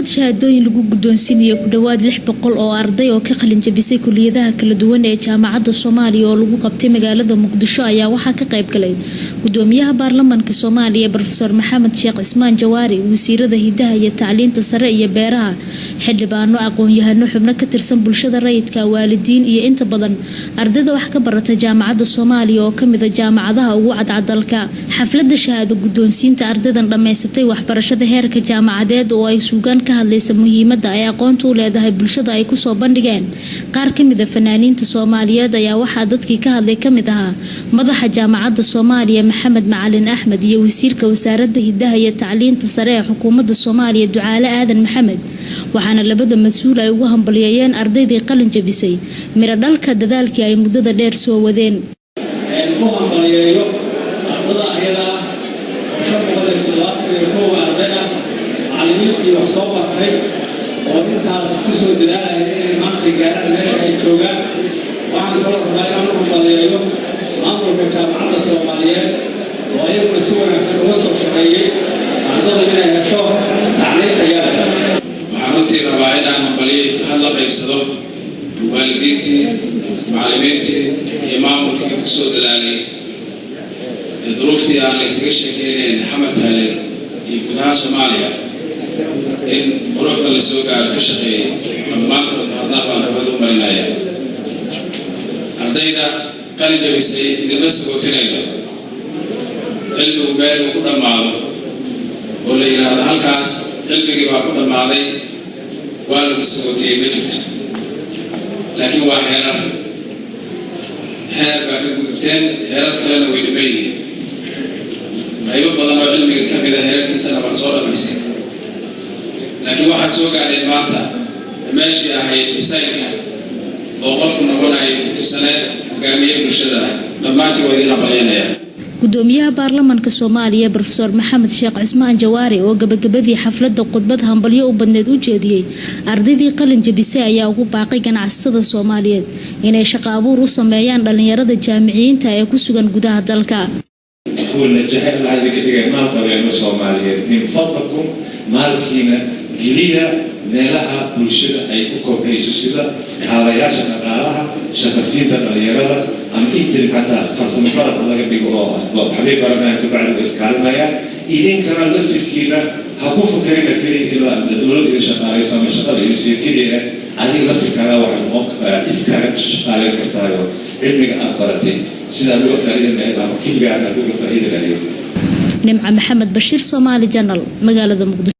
munaasabad shahaadooyin lagu guddoonsiinayo ku dhawaad 600 oo arday oo ka qalin jabisay kulliyadaha kala duwan ee jaamacadda Soomaaliya oo lagu qabtay magaalada Muqdisho ayaa waxaa ka qayb galay gudoomiyaha baarlamaanka Soomaaliya Professor Maxamed Sheekh Cismaan Jawaari, wasiirada hidaha iyo tacliinta sare iyo beeraha, xildhibaano aqoon-yahano xubno ka tirsan bulshada rayidka, waalidiin iyo inta badan ardayda wax ka barata jaamacadda Soomaaliya oo kamid ah jaamacadaha ugu cadcad dalka. xafladda shahaado guddoonsiinta ardaydan dhameysatay waxbarashada heerka jaamacadeed oo ay suugaan ka hadlaysa muhiimadda ay aqoontu u leedahay bulshada ay ku soo bandhigeen qaar ka mid ah fanaaniinta Soomaaliyeed ayaa waxaa dadkii ka hadlay ka mid ahaa madaxa jaamacadda Soomaaliya Maxamed Macalin Axmed iyo wasiirka wasaaradda hidaha iyo tacliinta sare ee xukuumadda Soomaaliya Ducaale Aadan Maxamed, waxaana labada mas'uul ay ugu hambalyeeyeen ardaydii qalin jabisay mira dhalka dadaalkii ay muddada dheer soo wadeen. معلمينتي وحصوبة هاي وانت سكسو دلالة هاي مانتي قارن ماشي هاي جوغان وعن طرق هاي أمرهم ضليعيو أمرهم كجامعة الصومالية وأيضا مسؤول عن سنوصل شقيقي عندنا منها هشوف تعليم تيارة وحمدتي رباعينا مقبلي هلا بيكسدو والدينتي معلمينتي إمامك كسو دلالي ظروفتي أنا لسكشة كيني حملتها لي يكونها Soomaaliya in quruxda la soo gaaro ka shaqeeyay dhammaantood hadna baan rabadu marinaya ardayda qalin jabisay idinla sagootinayno cilmigu meel ku dhammaado oo la yiraahdo halkaas cilmigii baa ku dhammaaday waa lagu sagootiyey ma jirto laakiin waa xeer baa ka gudubteen xeerar kalena way dhiman yihiin ayuu badan oo cilmiga ka mid ah heerkiisana waa soo dhamaysay laakiin waxaad soo gaadheen maanta meeshii ahayd misaylka oo qofku noqonayo tirsaneed hogaamiye bulshada dhammaantii waa idin hambalyeynaya. gudoomiyaha baarlamaanka Soomaaliya Professor Maxamed Sheekh Cismaan Jawaari oo gabagabadii xafladda khudbad hambalyo u badneed u jeediyay ardaydii qalin jabisay ayaa ugu baaqay ganacsatada Soomaaliyeed inay shaqo abuur u sameeyaan dhalinyarada jaamiciyiinta ee ku sugan gudaha dalka. كل جهل هذه كده ما طبيعي مسومالية من فضلكم مالكينا جلية نلها برشلة أي كوكب يسوسيلا حواليها شغالها شخصية الرياضة أم إنتري حتى خاصة مفرط الله يبيعوها وحبيب ربنا تبعد الإسكال مايا إذن كان لفتر كينا هكون فكرنا كده إلا الدولة إذا شغالة سامي شغالة يصير كده هذه لفتر كان واحد إسكال شغالة كرتايو علمي أكبرتي نمعة محمد بشير، صومالي جنرال، مقالة مقدسو.